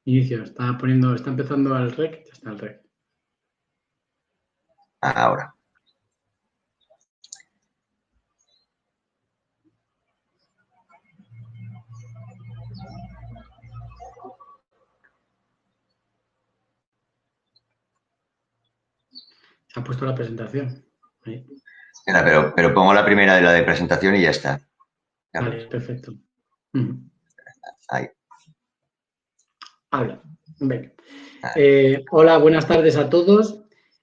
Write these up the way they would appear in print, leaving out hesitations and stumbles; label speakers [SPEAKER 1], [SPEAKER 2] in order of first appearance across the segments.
[SPEAKER 1] Inicio, está empezando el rec, ya está el rec.
[SPEAKER 2] Ahora.
[SPEAKER 1] Se ha puesto la presentación. Ahí.
[SPEAKER 2] Espera, pero pongo la primera de la de presentación y ya está.
[SPEAKER 1] Vale,
[SPEAKER 2] Carlos.
[SPEAKER 1] perfecto.
[SPEAKER 2] Ahí.
[SPEAKER 1] Habla. Venga.
[SPEAKER 2] Ahí.
[SPEAKER 1] Hola, buenas tardes a todos.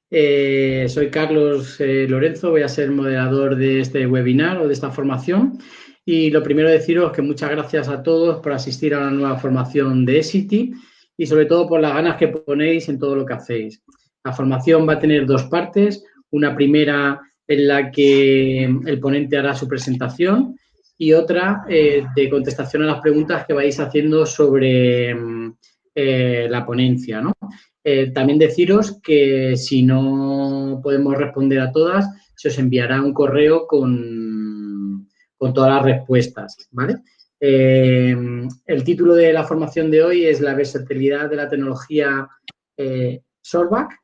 [SPEAKER 1] Soy Carlos Lorenzo, voy a ser moderador de este webinar o de esta formación. Y lo primero deciros que muchas gracias a todos por asistir a una nueva formación de Essity y sobre todo por las ganas que ponéis en todo lo que hacéis. La formación va a tener dos partes. Una primera en la que el ponente hará su presentación y otra de contestación a las preguntas que vais haciendo sobre la ponencia, ¿no? También deciros que si no podemos responder a todas, se os enviará un correo con todas las respuestas, ¿vale? El título de la formación de hoy es la versatilidad de la tecnología Solvac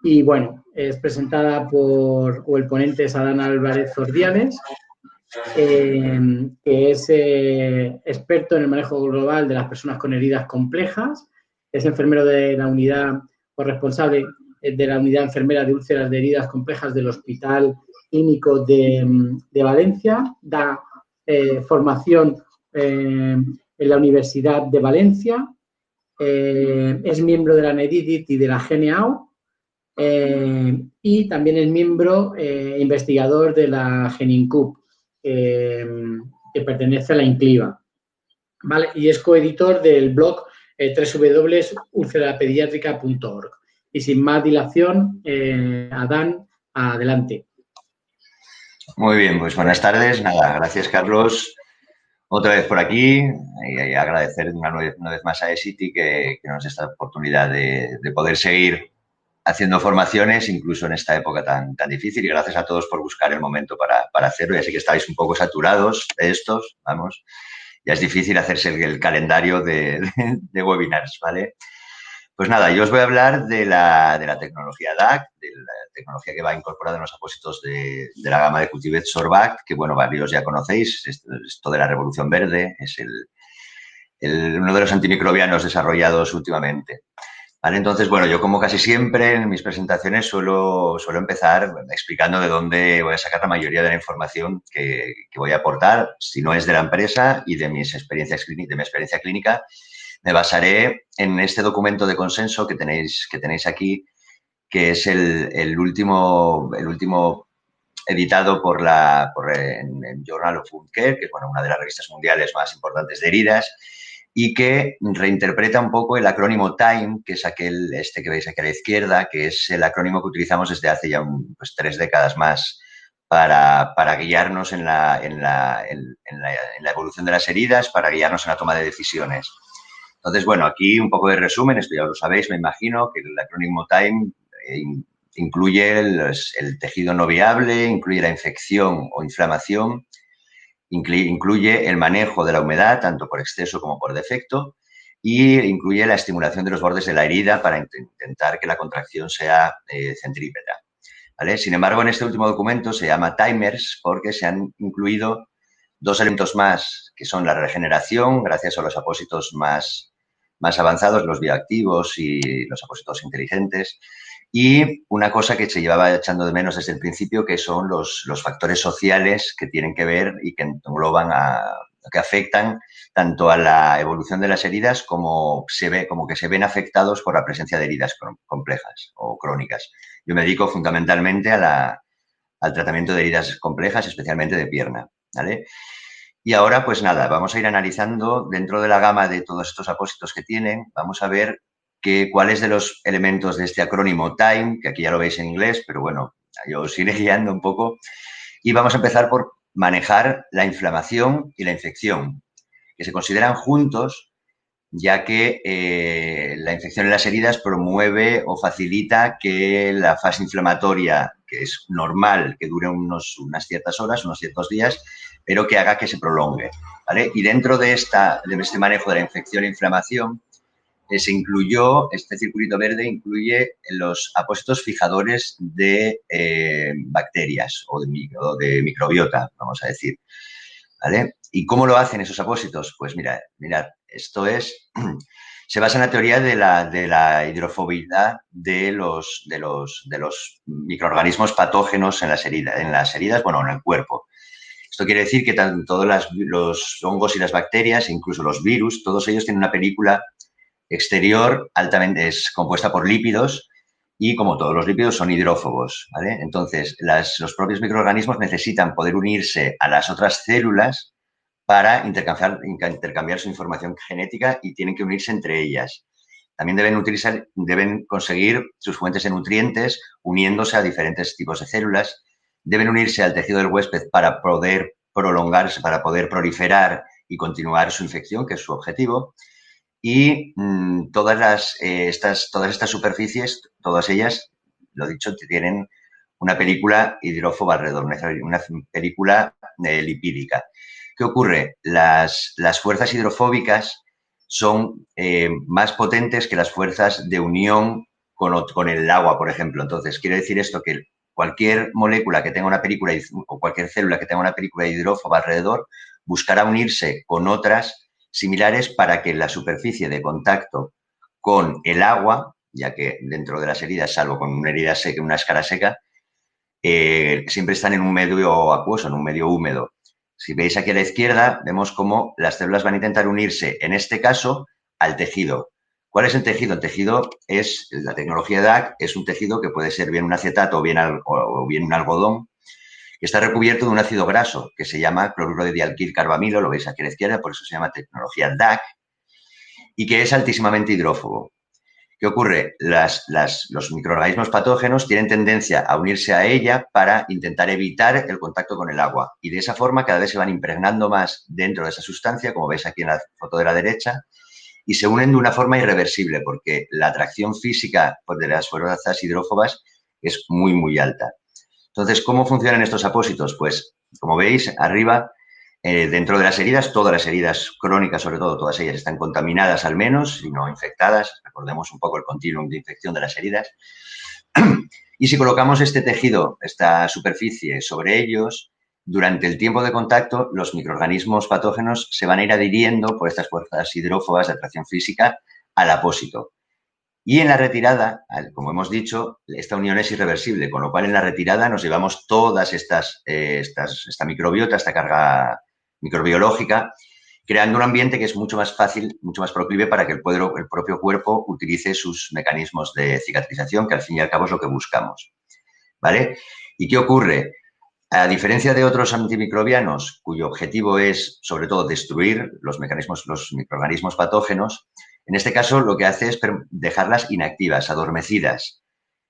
[SPEAKER 1] y, bueno, es presentada o el ponente es Adán Álvarez Zordiales, que es experto en el manejo global de las personas con heridas complejas, es enfermero de la unidad o responsable de la unidad enfermera de úlceras de heridas complejas del Hospital Clínico de Valencia, da formación en la Universidad de Valencia, es miembro de la NEDIDIT y de la GNAO, y también es miembro investigador de la GENINCUB, que pertenece a la INCLIVA, ¿vale? Y es coeditor del blog www.ulcerapediatrica.org. Y sin más dilación, Adán, adelante.
[SPEAKER 2] Muy bien, pues buenas tardes. Nada, gracias, Carlos. Otra vez por aquí y agradecer una vez más a Essity que nos dé esta oportunidad de poder seguir haciendo formaciones, incluso en esta época tan difícil. Y gracias a todos por buscar el momento para hacerlo. Ya sé que estáis un poco saturados de estos, vamos. Ya es difícil hacerse el calendario de webinars, ¿vale? Pues nada, yo os voy a hablar de la tecnología DAC, de la tecnología que va incorporada en los apósitos de la gama de Cultivet Sorbact, que bueno, varios ya conocéis, esto de la revolución verde, es uno de los antimicrobianos desarrollados últimamente. ¿Vale? Entonces, bueno, yo como casi siempre en mis presentaciones suelo empezar explicando de dónde voy a sacar la mayoría de la información que voy a aportar, si no es de la empresa y de mi experiencia clínica, me basaré en este documento de consenso que tenéis aquí, que es el último editado en Journal of Wound Care, que es una de las revistas mundiales más importantes de heridas, y que reinterpreta un poco el acrónimo TIME, que es que veis aquí a la izquierda, que es el acrónimo que utilizamos desde hace ya 3 décadas más para guiarnos en la evolución de las heridas, para guiarnos en la toma de decisiones. Entonces, bueno, aquí un poco de resumen, esto ya lo sabéis, me imagino, que el acrónimo TIME incluye el tejido no viable, incluye la infección o inflamación, incluye el manejo de la humedad, tanto por exceso como por defecto, y incluye la estimulación de los bordes de la herida para intentar que la contracción sea centrípeta. ¿Vale? Sin embargo, en este último documento se llama Timers porque se han incluido dos elementos más, que son la regeneración, gracias a los apósitos más avanzados, los bioactivos y los apósitos inteligentes, y una cosa que se llevaba echando de menos desde el principio, que son los factores sociales que tienen que ver y que engloban que afectan tanto a la evolución de las heridas como que se ven afectados por la presencia de heridas complejas o crónicas. Yo me dedico fundamentalmente al tratamiento de heridas complejas, especialmente de pierna, ¿vale? Y ahora, pues nada, vamos a ir analizando dentro de la gama de todos estos apósitos que tienen, vamos a ver cuáles de los elementos de este acrónimo TIME, que aquí ya lo veis en inglés, pero bueno, yo os iré guiando un poco, y vamos a empezar por manejar la inflamación y la infección, que se consideran juntos, ya que la infección en las heridas promueve o facilita que la fase inflamatoria, que es normal que dure unas ciertas horas, unos ciertos días, pero que haga que se prolongue, ¿vale? Y dentro de este manejo de la infección e inflamación, se incluyó, este circulito verde incluye los apósitos fijadores de bacterias o de microbiota, vamos a decir. ¿Vale? ¿Y cómo lo hacen esos apósitos? Pues mirad, esto es, se basa en la teoría de la hidrofobilidad de los microorganismos patógenos en las heridas, bueno, en el cuerpo. Esto quiere decir que tanto los hongos y las bacterias, incluso los virus, todos ellos tienen una película exterior altamente, es compuesta por lípidos y, como todos los lípidos, son hidrófobos, ¿vale? Entonces, los propios microorganismos necesitan poder unirse a las otras células para intercambiar su información genética y tienen que unirse entre ellas. También deben conseguir sus fuentes de nutrientes uniéndose a diferentes tipos de células. Deben unirse al tejido del huésped para poder prolongarse, para poder proliferar y continuar su infección, que es su objetivo. Y todas estas superficies, todas ellas, lo dicho, tienen una película hidrófoba alrededor, una película lipídica. ¿Qué ocurre? Las fuerzas hidrofóbicas son más potentes que las fuerzas de unión con el agua, por ejemplo. Entonces, quiere decir esto que cualquier molécula que tenga una película o cualquier célula que tenga una película hidrófoba alrededor buscará unirse con otras similares para que la superficie de contacto con el agua, ya que dentro de las heridas, salvo con una herida seca, una escara seca, siempre están en un medio acuoso, en un medio húmedo. Si veis aquí a la izquierda, vemos cómo las células van a intentar unirse, en este caso, al tejido. ¿Cuál es el tejido? El tejido es, la tecnología DAC, es un tejido que puede ser bien un acetato o bien un algodón, que está recubierto de un ácido graso que se llama cloruro de dialquil-carbamilo, lo veis aquí a la izquierda, por eso se llama tecnología DAC, y que es altísimamente hidrófobo. ¿Qué ocurre? Los microorganismos patógenos tienen tendencia a unirse a ella para intentar evitar el contacto con el agua. Y de esa forma cada vez se van impregnando más dentro de esa sustancia, como veis aquí en la foto de la derecha, y se unen de una forma irreversible, porque la atracción física de las fuerzas hidrófobas es muy, muy alta. Entonces, ¿cómo funcionan estos apósitos? Pues, como veis, arriba, dentro de las heridas, todas las heridas crónicas, sobre todo, todas ellas están contaminadas al menos, y no infectadas. Recordemos un poco el continuum de infección de las heridas. Y si colocamos este tejido, esta superficie sobre ellos, durante el tiempo de contacto, los microorganismos patógenos se van a ir adhiriendo por estas fuerzas hidrófobas de atracción física al apósito. Y en la retirada, como hemos dicho, esta unión es irreversible, con lo cual en la retirada nos llevamos todas esta microbiota, esta carga microbiológica, creando un ambiente que es mucho más fácil, mucho más proclive para que el propio cuerpo utilice sus mecanismos de cicatrización, que al fin y al cabo es lo que buscamos. ¿Vale? ¿Y qué ocurre? A diferencia de otros antimicrobianos, cuyo objetivo es, sobre todo, destruir los microorganismos patógenos, en este caso lo que hace es dejarlas inactivas, adormecidas.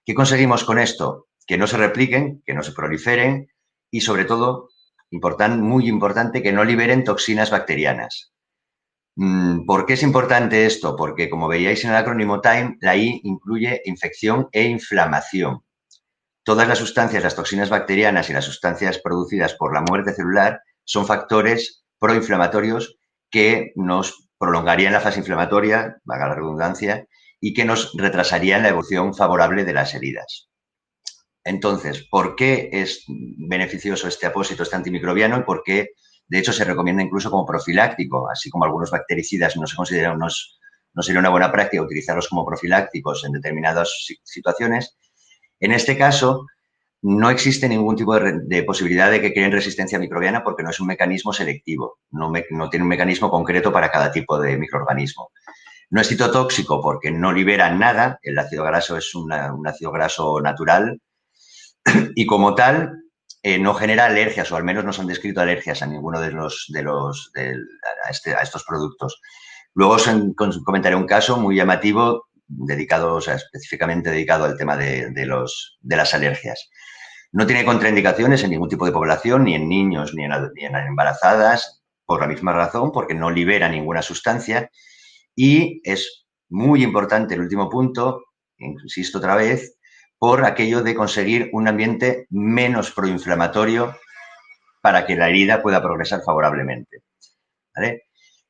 [SPEAKER 2] ¿Qué conseguimos con esto? Que no se repliquen, que no se proliferen y, sobre todo, muy importante, que no liberen toxinas bacterianas. ¿Por qué es importante esto? Porque, como veíais en el acrónimo TIME, la I incluye infección e inflamación. Todas las sustancias, las toxinas bacterianas y las sustancias producidas por la muerte celular son factores proinflamatorios que nos prolongarían la fase inflamatoria, valga la redundancia, y que nos retrasarían la evolución favorable de las heridas. Entonces, ¿por qué es beneficioso este apósito, este antimicrobiano, y por qué, de hecho, se recomienda incluso como profiláctico? Así como algunos bactericidas no sería una buena práctica utilizarlos como profilácticos en determinadas situaciones. En este caso, no existe ningún tipo de posibilidad de que creen resistencia microbiana porque no es un mecanismo selectivo, no tiene un mecanismo concreto para cada tipo de microorganismo. No es citotóxico porque no libera nada, el ácido graso es un ácido graso natural y, como tal, no genera alergias, o al menos no se han descrito alergias a ninguno a estos productos. Luego os comentaré un caso muy llamativo específicamente dedicado al tema de las alergias. No tiene contraindicaciones en ningún tipo de población, ni en niños, ni en embarazadas, por la misma razón, porque no libera ninguna sustancia. Y es muy importante el último punto, insisto otra vez, por aquello de conseguir un ambiente menos proinflamatorio para que la herida pueda progresar favorablemente. ¿Vale?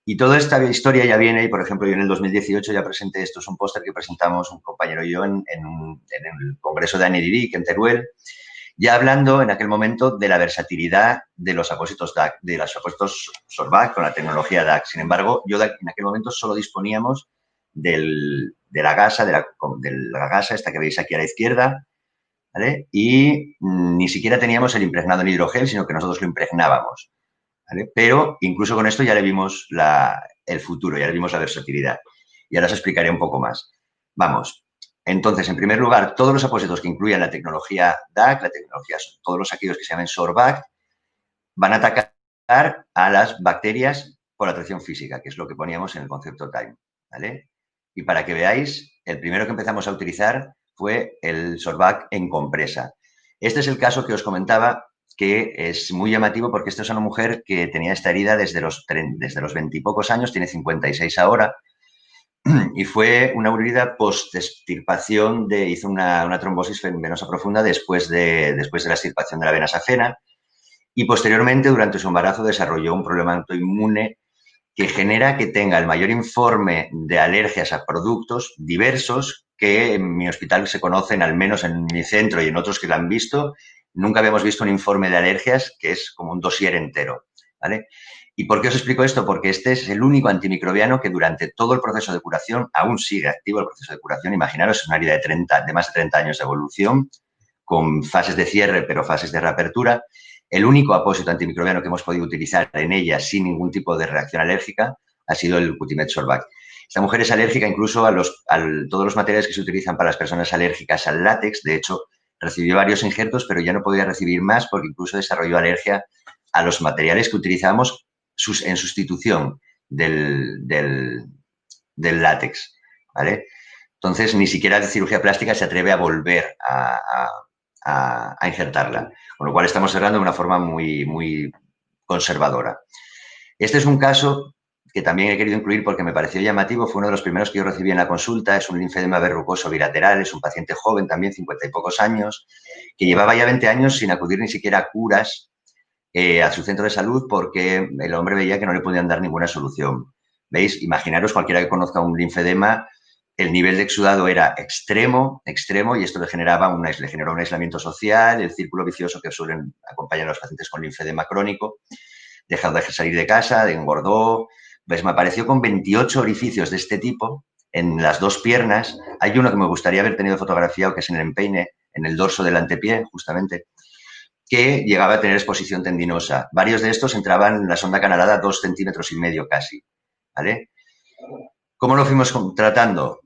[SPEAKER 2] Y toda esta historia ya viene, y por ejemplo, yo en el 2018 ya presenté, esto es un póster que presentamos un compañero y yo en el Congreso de ANEDIRIC en Teruel, ya hablando en aquel momento de la versatilidad de los apósitos DAC, de los apósitos Sorbact con la tecnología DAC. Sin embargo, yo en aquel momento solo disponíamos de la gasa, de la gasa esta que veis aquí a la izquierda, ¿vale? Y ni siquiera teníamos el impregnado en hidrogel, sino que nosotros lo impregnábamos, ¿vale? Pero incluso con esto ya le vimos el futuro, ya le vimos la versatilidad. Y ahora os explicaré un poco más. Vamos. Entonces, en primer lugar, todos los apósitos que incluyan la tecnología DAC, todos los aquellos que se llamen Sorbact, van a atacar a las bacterias por atracción física, que es lo que poníamos en el concepto Time, ¿vale? Y para que veáis, el primero que empezamos a utilizar fue el Sorbact en compresa. Este es el caso que os comentaba, que es muy llamativo porque esta es una mujer que tenía esta herida desde los 20 y pocos años, tiene 56 ahora, y fue una herida post-extirpación, hizo una trombosis venosa profunda después de la extirpación de la vena safena, y posteriormente, durante su embarazo, desarrolló un problema autoinmune que genera que tenga el mayor informe de alergias a productos diversos que en mi hospital se conocen, al menos en mi centro y en otros que lo han visto. Nunca habíamos visto un informe de alergias que es como un dossier entero, ¿vale? ¿Y por qué os explico esto? Porque este es el único antimicrobiano que durante todo el proceso de curación, aún sigue activo el proceso de curación. Imaginaros, es una herida de más de 30 años de evolución, con fases de cierre, pero fases de reapertura. El único apósito antimicrobiano que hemos podido utilizar en ella sin ningún tipo de reacción alérgica ha sido el Cutimed Sorbact. Esta mujer es alérgica incluso a todos los materiales que se utilizan para las personas alérgicas al látex. De hecho, recibió varios injertos, pero ya no podía recibir más porque incluso desarrolló alergia a los materiales que utilizábamos en sustitución del látex, ¿vale? Entonces, ni siquiera de cirugía plástica se atreve a volver a injertarla, con lo cual estamos cerrando de una forma muy, muy conservadora. Este es un caso que también he querido incluir porque me pareció llamativo, fue uno de los primeros que yo recibí en la consulta, es un linfedema verrucoso bilateral, es un paciente joven también, 50 y pocos años, que llevaba ya 20 años sin acudir ni siquiera a curas a su centro de salud porque el hombre veía que no le podían dar ninguna solución. ¿Veis? Imaginaros cualquiera que conozca un linfedema, el nivel de exudado era extremo, extremo, y esto le generó un aislamiento social, el círculo vicioso que suelen acompañar a los pacientes con linfedema crónico, dejó de salir de casa, engordó, pues me apareció con 28 orificios de este tipo en las dos piernas. Hay uno que me gustaría haber tenido fotografiado, que es en el empeine, en el dorso del antepié, justamente, que llegaba a tener exposición tendinosa. Varios de estos entraban en la sonda canalada 2,5 centímetros casi, ¿vale? ¿Cómo lo fuimos tratando?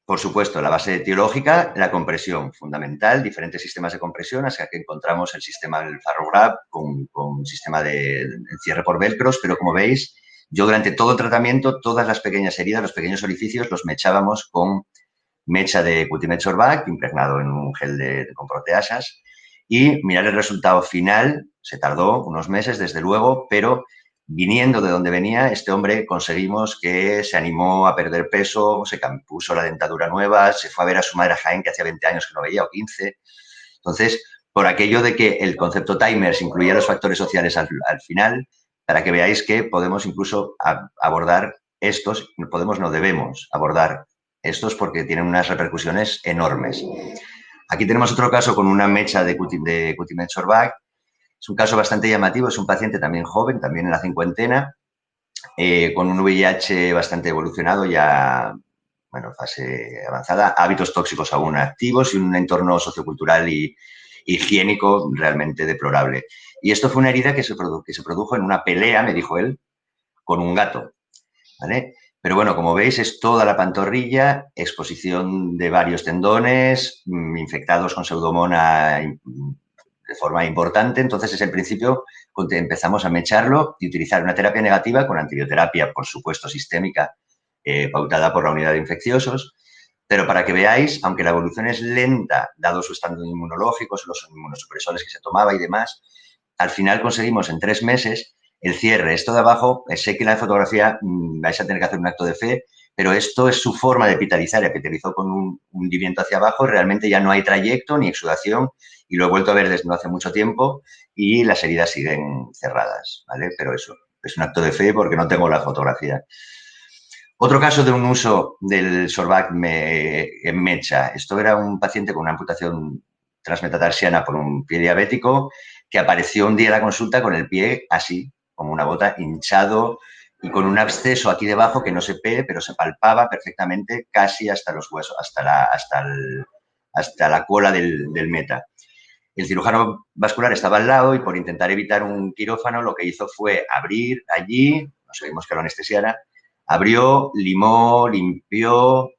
[SPEAKER 2] Por supuesto, la base etiológica, la compresión, fundamental, diferentes sistemas de compresión, hasta que encontramos el sistema del Farrograb con sistema de cierre por velcros, pero como veis, yo durante todo el tratamiento, todas las pequeñas heridas, los pequeños orificios, los mechábamos con mecha de Cutimed Sorbact, impregnado en un gel con proteasas, y mirar el resultado final. Se tardó unos meses, desde luego, pero viniendo de donde venía, este hombre conseguimos que se animó a perder peso, se puso la dentadura nueva, se fue a ver a su madre a Jaén, que hacía 20 años que no veía, o 15. Entonces, por aquello de que el concepto Timers incluía los factores sociales al final, para que veáis que podemos incluso abordar estos, no debemos abordar estos porque tienen unas repercusiones enormes. Aquí tenemos otro caso con una mecha de Cutimed Sorbact. Es un caso bastante llamativo, es un paciente también joven, también en la cincuentena, con un VIH bastante evolucionado, ya, bueno, fase avanzada, hábitos tóxicos aún activos y un entorno sociocultural y higiénico realmente deplorable. Y esto fue una herida que se produjo en una pelea, me dijo él, con un gato, ¿vale? Pero bueno, como veis, es toda la pantorrilla, exposición de varios tendones, infectados con pseudomonas de forma importante. Entonces, es el principio cuando empezamos a mecharlo y utilizar una terapia negativa con antibioterapia, por supuesto, sistémica, pautada por la unidad de infecciosos. Pero para que veáis, aunque la evolución es lenta, dado su estado inmunológico, los inmunosupresores que se tomaba y demás, al final conseguimos en 3 meses el cierre. Esto de abajo, sé que en la fotografía vais a tener que hacer un acto de fe, pero esto es su forma de epitalizar. Epitalizó con un hundimiento hacia abajo y realmente ya no hay trayecto ni exudación, y lo he vuelto a ver desde no hace mucho tiempo y las heridas siguen cerradas, ¿vale? Pero eso, es un acto de fe porque no tengo la fotografía. Otro caso de un uso del Sorbact en mecha. Esto era un paciente con una amputación transmetatarsiana por un pie diabético que apareció un día en la consulta con el pie así, como una bota, hinchado y con un absceso aquí debajo que no se ve, pero se palpaba perfectamente casi hasta los huesos, hasta la cola del meta. El cirujano vascular estaba al lado y por intentar evitar un quirófano lo que hizo fue abrir allí, no sabíamos que lo anestesiara, abrió, limó, limpió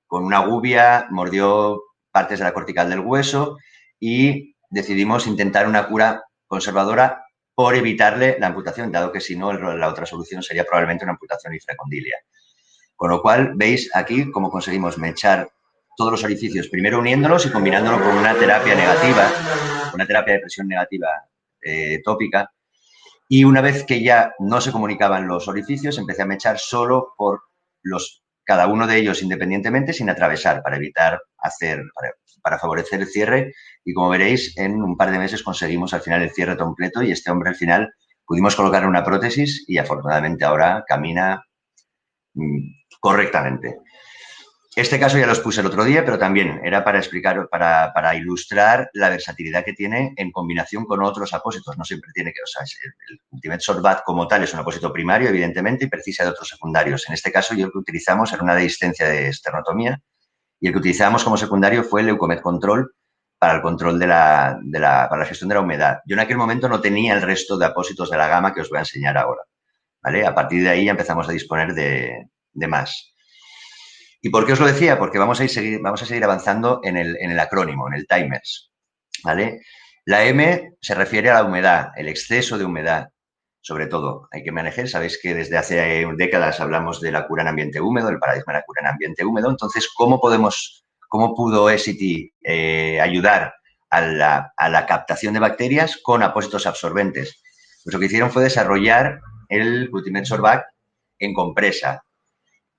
[SPEAKER 2] con una gubia, mordió partes de la cortical del hueso y decidimos intentar una cura conservadora por evitarle la amputación, dado que si no, la otra solución sería probablemente una amputación infracondilia. Con lo cual, veis aquí cómo conseguimos mechar todos los orificios, primero uniéndolos y combinándolo con una terapia negativa, una terapia de presión negativa tópica. Y una vez que ya no se comunicaban los orificios, empecé a mechar solo por cada uno de ellos independientemente, sin atravesar, para evitar para favorecer el cierre. Y como veréis, en un par de meses conseguimos al final el cierre completo y este hombre al final pudimos colocar una prótesis y afortunadamente ahora camina correctamente. Este caso ya los puse el otro día, pero también era para explicar, para ilustrar la versatilidad que tiene en combinación con otros apósitos. No siempre tiene que, o sea, el Ultimate Sorbact como tal es un apósito primario, evidentemente, y precisa de otros secundarios. En este caso, yo el que utilizamos era una de distensia de esternotomía y el que utilizamos como secundario fue el Leucomed Control para el control para la gestión de la humedad. Yo en aquel momento no tenía el resto de apósitos de la gama que os voy a enseñar ahora, ¿vale? A partir de ahí ya empezamos a disponer de más. ¿Y por qué os lo decía? Porque vamos a seguir avanzando en el acrónimo, en el timers, ¿vale? La M se refiere a la humedad, el exceso de humedad, sobre todo. Hay que manejar, sabéis que desde hace décadas hablamos de la cura en ambiente húmedo, el paradigma de la cura en ambiente húmedo. Entonces, ¿cómo pudo Essity ayudar a la captación de bacterias con apósitos absorbentes? Pues lo que hicieron fue desarrollar el Ultimate Sorbact en compresa.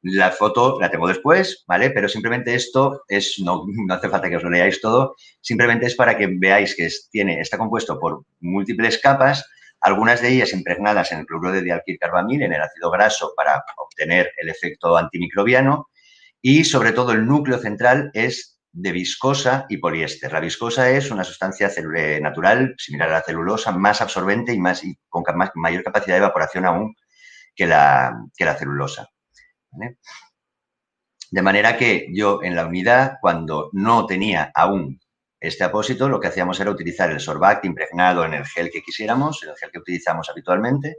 [SPEAKER 2] La foto la tengo después, ¿vale? Pero simplemente esto no hace falta que os lo leáis todo, simplemente es para que veáis que está compuesto por múltiples capas, algunas de ellas impregnadas en el cloruro de dialquilcarbamil, en el ácido graso, para obtener el efecto antimicrobiano, y sobre todo el núcleo central es de viscosa y poliéster. La viscosa es una sustancia natural, similar a la celulosa, más absorbente y con mayor capacidad de evaporación aún que la celulosa, ¿vale? De manera que yo en la unidad, cuando no tenía aún este apósito, lo que hacíamos era utilizar el Sorbact impregnado en el gel que quisiéramos, el gel que utilizamos habitualmente,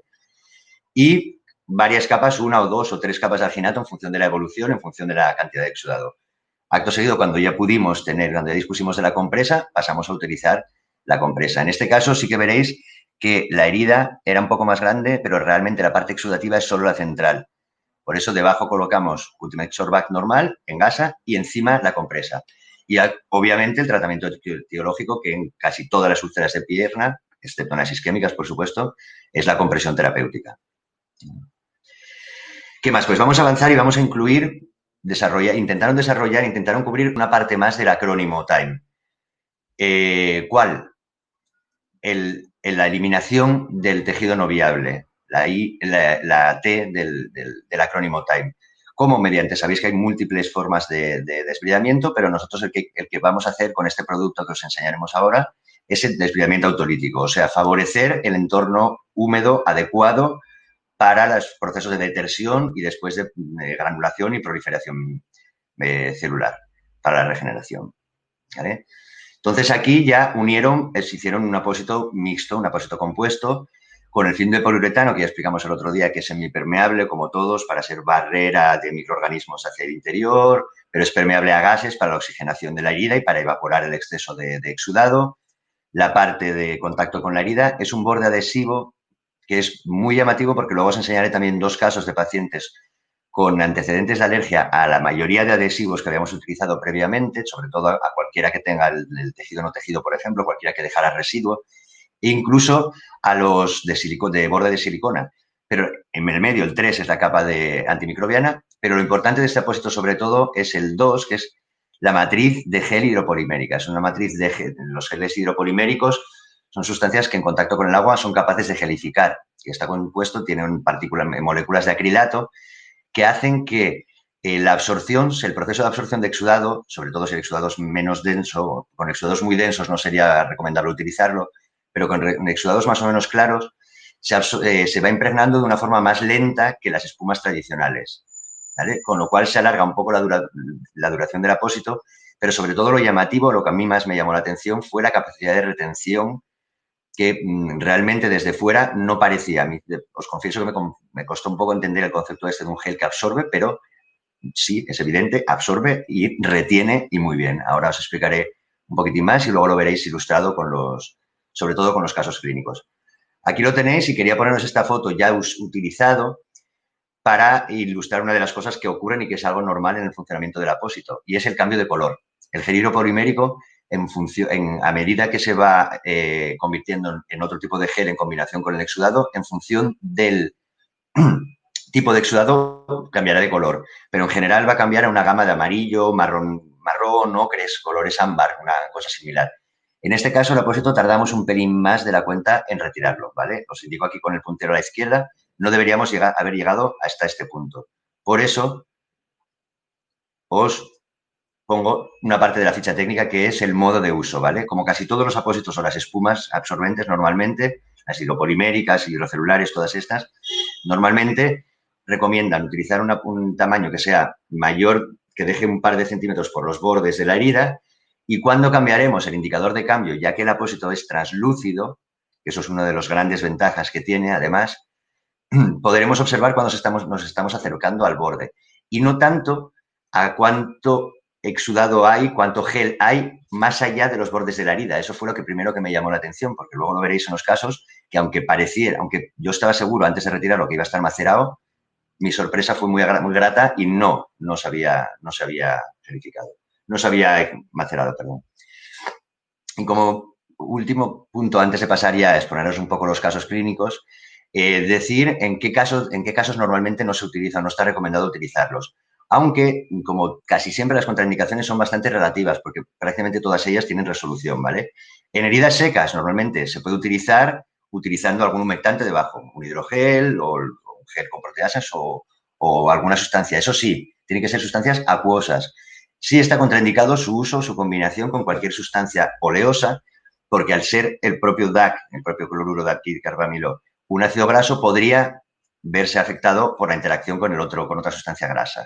[SPEAKER 2] y varias capas, una o dos o tres capas de alginato en función de la evolución, en función de la cantidad de exudado. Acto seguido, cuando ya dispusimos de la compresa, pasamos a utilizar la compresa. En este caso sí que veréis que la herida era un poco más grande, pero realmente la parte exudativa es solo la central. Por eso debajo colocamos Ultimate Sorbact normal en gasa y encima la compresa. Y obviamente el tratamiento etiológico, que en casi todas las úlceras de pierna, excepto en las isquémicas, por supuesto, es la compresión terapéutica. ¿Qué más? Pues vamos a avanzar y vamos a incluir, intentaron cubrir una parte más del acrónimo TIME. ¿Cuál? La eliminación del tejido no viable, la T del acrónimo TIME. ¿Cómo? Sabéis que hay múltiples formas de desbridamiento, pero nosotros el que vamos a hacer con este producto que os enseñaremos ahora es el desbridamiento autolítico, o sea, favorecer el entorno húmedo adecuado para los procesos de detersión y después de granulación y proliferación celular, para la regeneración, ¿vale? Entonces aquí ya hicieron un apósito mixto, un apósito compuesto, con el film de poliuretano, que ya explicamos el otro día, que es semipermeable, como todos, para ser barrera de microorganismos hacia el interior, pero es permeable a gases para la oxigenación de la herida y para evaporar el exceso de exudado. La parte de contacto con la herida es un borde adhesivo que es muy llamativo porque luego os enseñaré también dos casos de pacientes con antecedentes de alergia a la mayoría de adhesivos que habíamos utilizado previamente, sobre todo a cualquiera que tenga el tejido no tejido, por ejemplo, cualquiera que dejara residuo, e incluso a los de borde de silicona. Pero en el medio, el 3 es la capa antimicrobiana, pero lo importante de este apósito sobre todo es el 2, que es la matriz de gel hidropolimérica. Es una matriz los geles hidropoliméricos son sustancias que en contacto con el agua son capaces de gelificar que está compuesto tiene moléculas de acrilato que hacen que la absorción, el proceso de absorción de exudado, sobre todo si el exudado es menos denso, con exudados muy densos no sería recomendable utilizarlo, pero con exudados más o menos claros, se va impregnando de una forma más lenta que las espumas tradicionales, ¿vale? Con lo cual se alarga un poco la duración del apósito, pero sobre todo lo llamativo, lo que a mí más me llamó la atención fue la capacidad de retención que realmente desde fuera no parecía. Os confieso que me costó un poco entender el concepto este de un gel que absorbe, pero sí, es evidente, absorbe y retiene y muy bien. Ahora os explicaré un poquitín más y luego lo veréis ilustrado sobre todo con los casos clínicos. Aquí lo tenéis y quería poneros esta foto ya utilizado para ilustrar una de las cosas que ocurren y que es algo normal en el funcionamiento del apósito, y es el cambio de color. El gel hidropolimérico, a medida que se va convirtiendo en otro tipo de gel en combinación con el exudado, en función del tipo de exudado cambiará de color, pero en general va a cambiar a una gama de amarillo, marrón, ocres, colores ámbar, una cosa similar. En este caso, el apósito tardamos un pelín más de la cuenta en retirarlo, ¿vale? Os indico aquí con el puntero a la izquierda, no deberíamos haber llegado hasta este punto. Por eso, os pongo una parte de la ficha técnica que es el modo de uso, ¿vale? Como casi todos los apósitos o las espumas absorbentes normalmente, las hidropoliméricas, hidrocelulares, todas estas, normalmente recomiendan utilizar un tamaño que sea mayor, que deje un par de centímetros por los bordes de la herida, y cuando cambiaremos el indicador de cambio, ya que el apósito es translúcido, que eso es una de las grandes ventajas que tiene, además, podremos observar cuando nos estamos acercando al borde. Y no tanto a cuánto exudado hay, cuánto gel hay más allá de los bordes de la herida. Eso fue lo que primero que me llamó la atención, porque luego lo veréis en los casos que aunque yo estaba seguro antes de retirarlo que iba a estar macerado, mi sorpresa fue muy grata y no se había verificado. No se había macerado, perdón. Y como último punto, antes de pasar ya a exponeros un poco los casos clínicos, decir en qué casos normalmente no se utiliza, no está recomendado utilizarlos. Aunque, como casi siempre, las contraindicaciones son bastante relativas, porque prácticamente todas ellas tienen resolución, ¿vale? En heridas secas, normalmente se puede utilizar utilizando algún humectante debajo, un hidrogel o un gel con proteasas o alguna sustancia. Eso sí, tienen que ser sustancias acuosas. Sí está contraindicado su uso, su combinación con cualquier sustancia oleosa, porque al ser el propio DAC, el propio cloruro de carbamilo, un ácido graso, podría verse afectado por la interacción con otra sustancia grasa.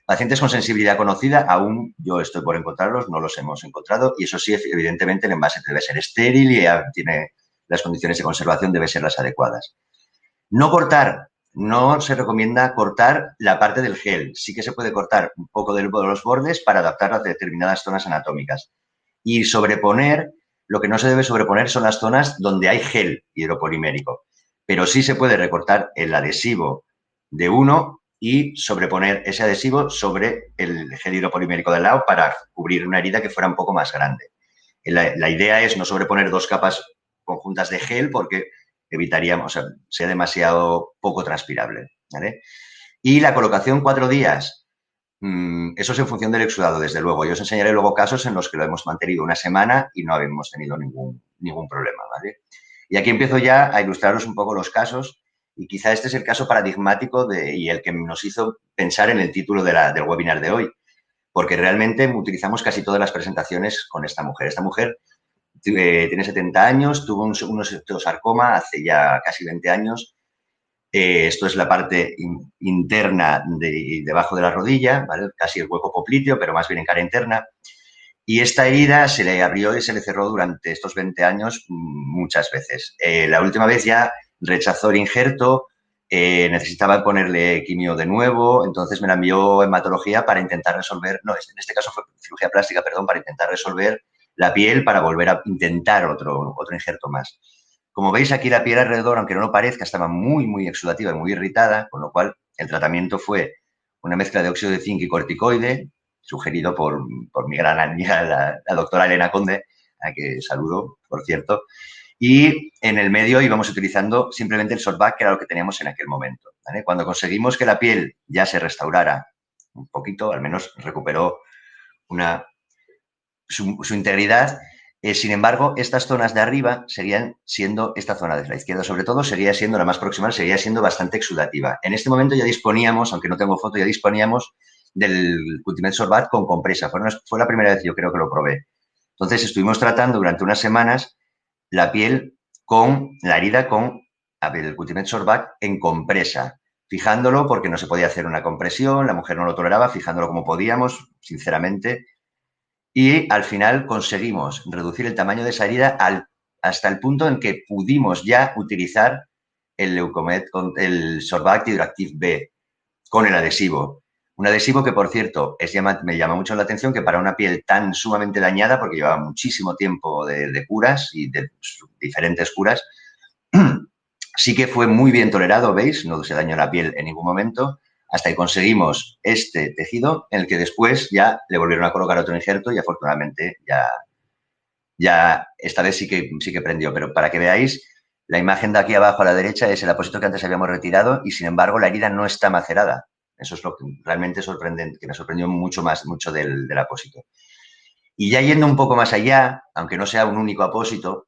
[SPEAKER 2] Pacientes con sensibilidad conocida, aún yo estoy por encontrarlos, no los hemos encontrado, y eso sí, evidentemente el envase debe ser estéril y tiene las condiciones de conservación deben ser las adecuadas. No cortar. No se recomienda cortar la parte del gel. Sí que se puede cortar un poco de los bordes para adaptar a determinadas zonas anatómicas. Y sobreponer, lo que no se debe sobreponer son las zonas donde hay gel hidropolimérico. Pero sí se puede recortar el adhesivo de uno y sobreponer ese adhesivo sobre el gel hidropolimérico del lado para cubrir una herida que fuera un poco más grande. La idea es no sobreponer dos capas conjuntas de gel porque evitaríamos, o sea, sea demasiado poco transpirable, ¿vale? Y la colocación 4 días, eso es en función del exudado, desde luego. Yo os enseñaré luego casos en los que lo hemos mantenido una semana y no hemos tenido ningún problema, ¿vale? Y aquí empiezo ya a ilustraros un poco los casos y quizá este es el caso paradigmático y el que nos hizo pensar en el título del webinar de hoy, porque realmente utilizamos casi todas las presentaciones con esta mujer. Esta mujer tiene 70 años, tuvo un osteosarcoma hace ya casi 20 años. Esto es la parte interna debajo de la rodilla, ¿vale? Casi el hueco popliteo, pero más bien en cara interna. Y esta herida se le abrió y se le cerró durante estos 20 años muchas veces. La última vez ya rechazó el injerto, necesitaba ponerle quimio de nuevo, entonces me la envió hematología para intentar resolver, no, en este caso fue cirugía plástica, perdón, para intentar resolver la piel para volver a intentar otro injerto más. Como veis aquí la piel alrededor, aunque no lo parezca, estaba muy, muy exudativa y muy irritada, con lo cual el tratamiento fue una mezcla de óxido de zinc y corticoide, sugerido por mi gran amiga, la doctora Elena Conde, a que saludo, por cierto. Y en el medio íbamos utilizando simplemente el Sorbac, que era lo que teníamos en aquel momento, ¿vale? Cuando conseguimos que la piel ya se restaurara un poquito, al menos recuperó su integridad, Sin embargo, estas zonas de arriba seguían siendo, esta zona de la izquierda sobre todo, seguía siendo la más proximal, seguía siendo bastante exudativa. En este momento ya disponíamos, aunque no tengo foto, ya disponíamos del Cultimed Sorbat con compresa. Fue la primera vez yo creo que lo probé. Entonces estuvimos tratando durante unas semanas la piel con la herida con el Cultimed Sorbat en compresa, fijándolo porque no se podía hacer una compresión, la mujer no lo toleraba, fijándolo como podíamos, sinceramente, y al final conseguimos reducir el tamaño de esa herida hasta el punto en que pudimos ya utilizar el Leucomed, el Sorbact Hydroactive B con el adhesivo. Un adhesivo que, por cierto, me llama mucho la atención que para una piel tan sumamente dañada, porque llevaba muchísimo tiempo de curas y de diferentes curas, sí que fue muy bien tolerado, ¿veis? No se dañó la piel en ningún momento, hasta que conseguimos este tejido en el que después ya le volvieron a colocar otro injerto y afortunadamente ya esta vez sí que prendió. Pero para que veáis, la imagen de aquí abajo a la derecha es el apósito que antes habíamos retirado y sin embargo la herida no está macerada. Eso es lo que realmente sorprendente, que me sorprendió mucho más, mucho del apósito. Y ya yendo un poco más allá, aunque no sea un único apósito,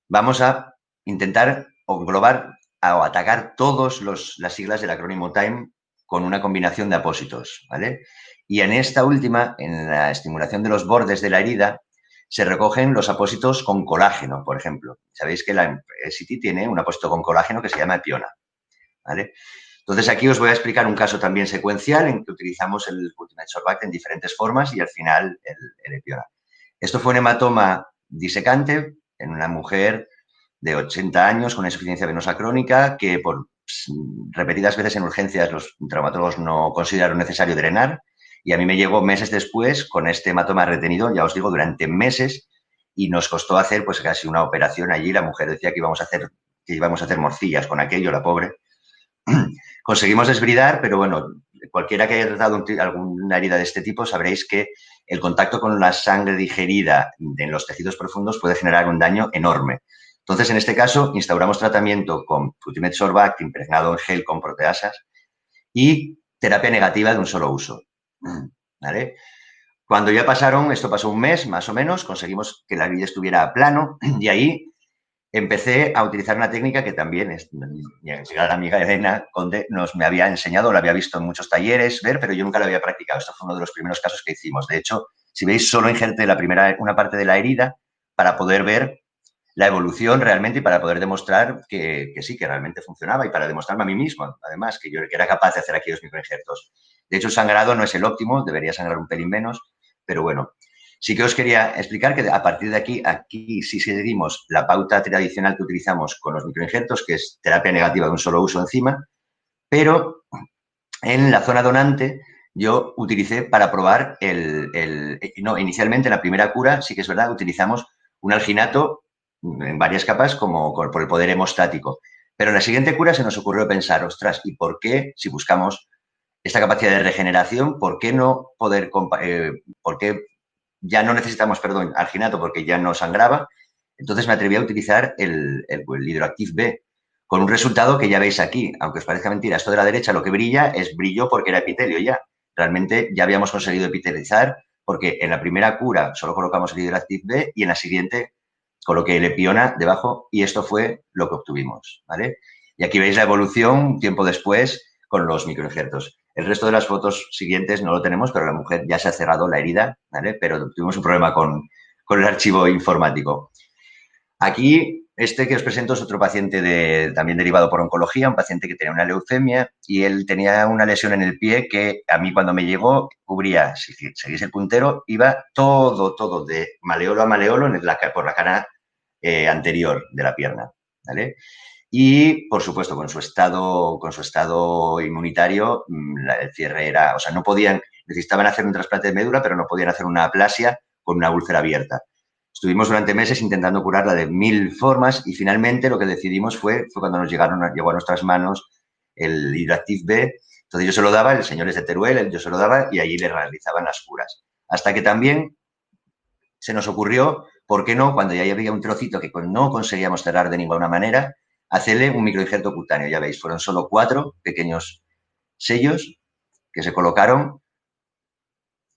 [SPEAKER 2] vamos a intentar englobar o atacar todas las siglas del acrónimo TIME con una combinación de apósitos, ¿vale? Y en esta última, en la estimulación de los bordes de la herida, se recogen los apósitos con colágeno, por ejemplo. Sabéis que la City tiene un apósito con colágeno que se llama Epiona, ¿vale? Entonces aquí os voy a explicar un caso también secuencial en que utilizamos el Ultimate Sorbact en diferentes formas y al final el Epiona. Esto fue un hematoma disecante en una mujer de 80 años con insuficiencia venosa crónica que por repetidas veces en urgencias los traumatólogos no consideraron necesario drenar y a mí me llegó meses después con este hematoma retenido, ya os digo, durante meses y nos costó hacer pues casi una operación allí. La mujer decía que íbamos a hacer morcillas con aquello, la pobre. Conseguimos desbridar, pero bueno, cualquiera que haya tratado alguna herida de este tipo sabréis que el contacto con la sangre digerida en los tejidos profundos puede generar un daño enorme. Entonces, en este caso, instauramos tratamiento con Futimed Sorbact impregnado en gel con proteasas y terapia negativa de un solo uso. ¿Vale? Cuando ya esto pasó un mes más o menos, conseguimos que la herida estuviera a plano y ahí empecé a utilizar una técnica que también mi gran amiga Elena Conde me había enseñado, la había visto en muchos talleres ver, pero yo nunca la había practicado. Esto fue uno de los primeros casos que hicimos. De hecho, si veis, solo injerté una parte de la herida para poder ver la evolución realmente y para poder demostrar que sí, que realmente funcionaba y para demostrarme a mí mismo, además, que yo era capaz de hacer aquellos microinjertos. De hecho, el sangrado no es el óptimo, debería sangrar un pelín menos, pero bueno. Sí que os quería explicar que a partir de aquí sí seguimos la pauta tradicional que utilizamos con los microinjertos, que es terapia negativa de un solo uso encima, pero en la zona donante yo utilicé para probar inicialmente en la primera cura, sí que es verdad, utilizamos un alginato en varias capas por el poder hemostático. Pero en la siguiente cura se nos ocurrió pensar, ostras, ¿y por qué, si buscamos esta capacidad de regeneración, por qué no por qué ya no necesitamos, perdón, alginato porque ya no sangraba? Entonces me atreví a utilizar el Hydroactive B, con un resultado que ya veis aquí. Aunque os parezca mentira, esto de la derecha lo que brilla es brillo porque era epitelio ya. Realmente ya habíamos conseguido epitelizar porque en la primera cura solo colocamos el Hydroactive B y en la siguiente coloqué el Epiona debajo y esto fue lo que obtuvimos, ¿vale? Y aquí veis la evolución un tiempo después con los microinjertos. El resto de las fotos siguientes no lo tenemos, pero la mujer ya se ha cerrado la herida, ¿vale? Pero tuvimos un problema con el archivo informático. Aquí, este que os presento es otro paciente también derivado por oncología, un paciente que tenía una leucemia y él tenía una lesión en el pie que a mí cuando me llegó cubría, si seguís el puntero, iba todo de maleolo a maleolo por la cara anterior de la pierna, ¿vale? Y, por supuesto, con su estado inmunitario, el cierre era, o sea, necesitaban hacer un trasplante de médula, pero no podían hacer una aplasia con una úlcera abierta. Estuvimos durante meses intentando curarla de 1000 formas y finalmente lo que decidimos fue cuando llegó a nuestras manos el Hydroactive B. Entonces yo se lo daba, el señor es de Teruel, yo se lo daba y allí le realizaban las curas. Hasta que también se nos ocurrió, ¿por qué no? Cuando ya había un trocito que no conseguíamos cerrar de ninguna manera, hacerle un microinjerto cutáneo. Ya veis, fueron solo 4 pequeños sellos que se colocaron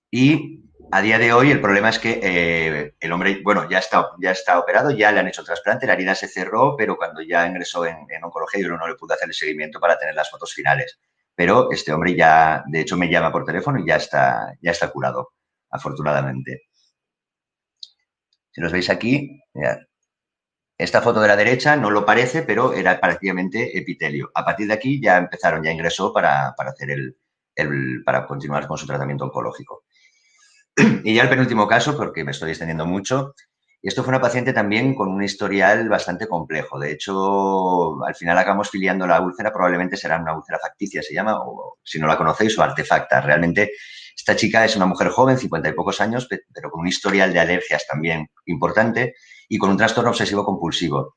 [SPEAKER 2] y a día de hoy el problema es que el hombre, bueno, ya está operado, ya le han hecho trasplante, la herida se cerró, pero cuando ya ingresó en oncología yo no le pude hacer el seguimiento para tener las fotos finales. Pero este hombre ya, de hecho, me llama por teléfono y ya está curado, afortunadamente. Si los veis aquí, mirad, esta foto de la derecha no lo parece, pero era prácticamente epitelio. A partir de aquí ya empezaron, ya ingresó para hacer para continuar con su tratamiento oncológico. Y ya el penúltimo caso, porque me estoy extendiendo mucho, y esto fue una paciente también con un historial bastante complejo. De hecho, al final acabamos filiando la úlcera, probablemente será una úlcera facticia, se llama, o si no la conocéis, o artefacta. Realmente, esta chica es una mujer joven, 50 y pocos años, pero con un historial de alergias también importante y con un trastorno obsesivo compulsivo,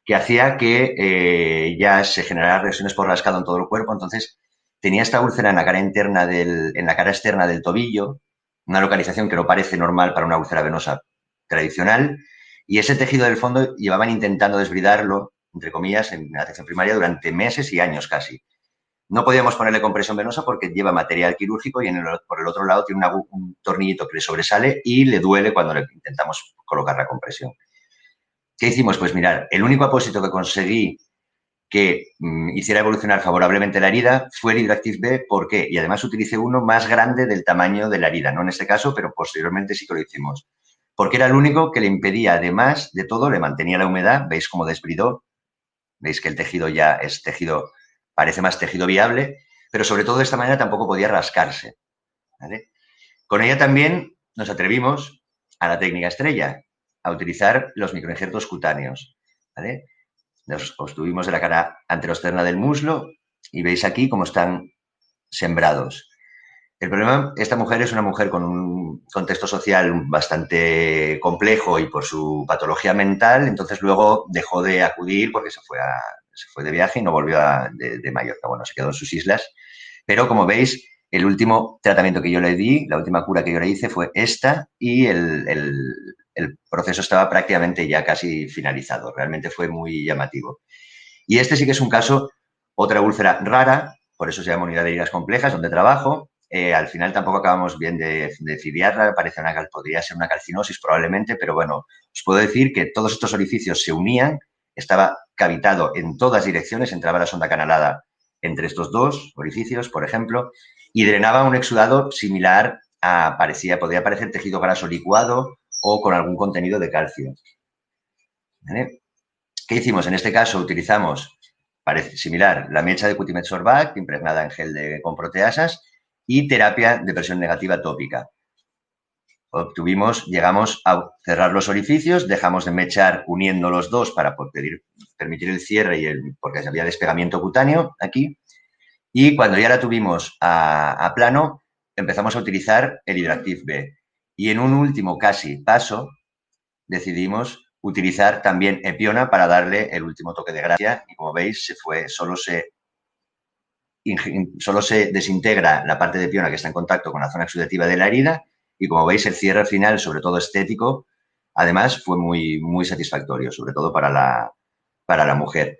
[SPEAKER 2] que hacía que ya se generaran reacciones por rascado en todo el cuerpo. Entonces, tenía esta úlcera en la cara en la cara externa del tobillo, una localización que no parece normal para una úlcera venosa tradicional, y ese tejido del fondo llevaban intentando desbridarlo, entre comillas, en la atención primaria durante meses y años casi. No podíamos ponerle compresión venosa porque lleva material quirúrgico y por el otro lado tiene un tornillito que le sobresale y le duele cuando le intentamos colocar la compresión. ¿Qué hicimos? Pues mirar, el único apósito que conseguí que hiciera evolucionar favorablemente la herida fue el Hidractiv B. ¿Por qué? Y además utilicé uno más grande del tamaño de la herida, no en este caso, pero posteriormente sí que lo hicimos. Porque era el único que le impedía, además de todo, le mantenía la humedad. ¿Veis cómo desbridó? ¿Veis que el tejido ya es tejido, parece más tejido viable? Pero sobre todo de esta manera tampoco podía rascarse. ¿Vale? Con ella también nos atrevimos a la técnica estrella, a utilizar los microinjertos cutáneos. ¿Vale? Nos obtuvimos de la cara anteroexterna del muslo y veis aquí cómo están sembrados. El problema, esta mujer es una mujer con un contexto social bastante complejo y por su patología mental, entonces luego dejó de acudir porque se fue de viaje y no volvió de Mallorca. Bueno, se quedó en sus islas. Pero como veis, el último tratamiento que yo le di, la última cura que yo le hice fue esta y el proceso estaba prácticamente ya casi finalizado. Realmente fue muy llamativo. Y este sí que es un caso, otra úlcera rara, por eso se llama unidad de heridas complejas, donde trabajo. Al final tampoco acabamos bien de filiarla, podría ser una calcinosis probablemente, pero bueno, os puedo decir que todos estos orificios se unían, estaba cavitado en todas direcciones, entraba la sonda canalada entre estos dos orificios, por ejemplo, y drenaba un exudado similar podría parecer tejido graso licuado o con algún contenido de calcio. ¿Vale? ¿Qué hicimos? En este caso utilizamos, parece similar, la mecha de Cutimed Sorbac, impregnada en gel con proteasas, y terapia de presión negativa tópica. Llegamos a cerrar los orificios, dejamos de mechar uniendo los dos para permitir el cierre porque había despegamiento cutáneo aquí. Y cuando ya la tuvimos a plano, empezamos a utilizar el Hidractiv B. Y en un último casi paso, decidimos utilizar también Epiona para darle el último toque de gracia y como veis solo se desintegra la parte de Epiona que está en contacto con la zona exudativa de la herida y como veis el cierre final, sobre todo estético, además fue muy, muy satisfactorio, sobre todo para la mujer.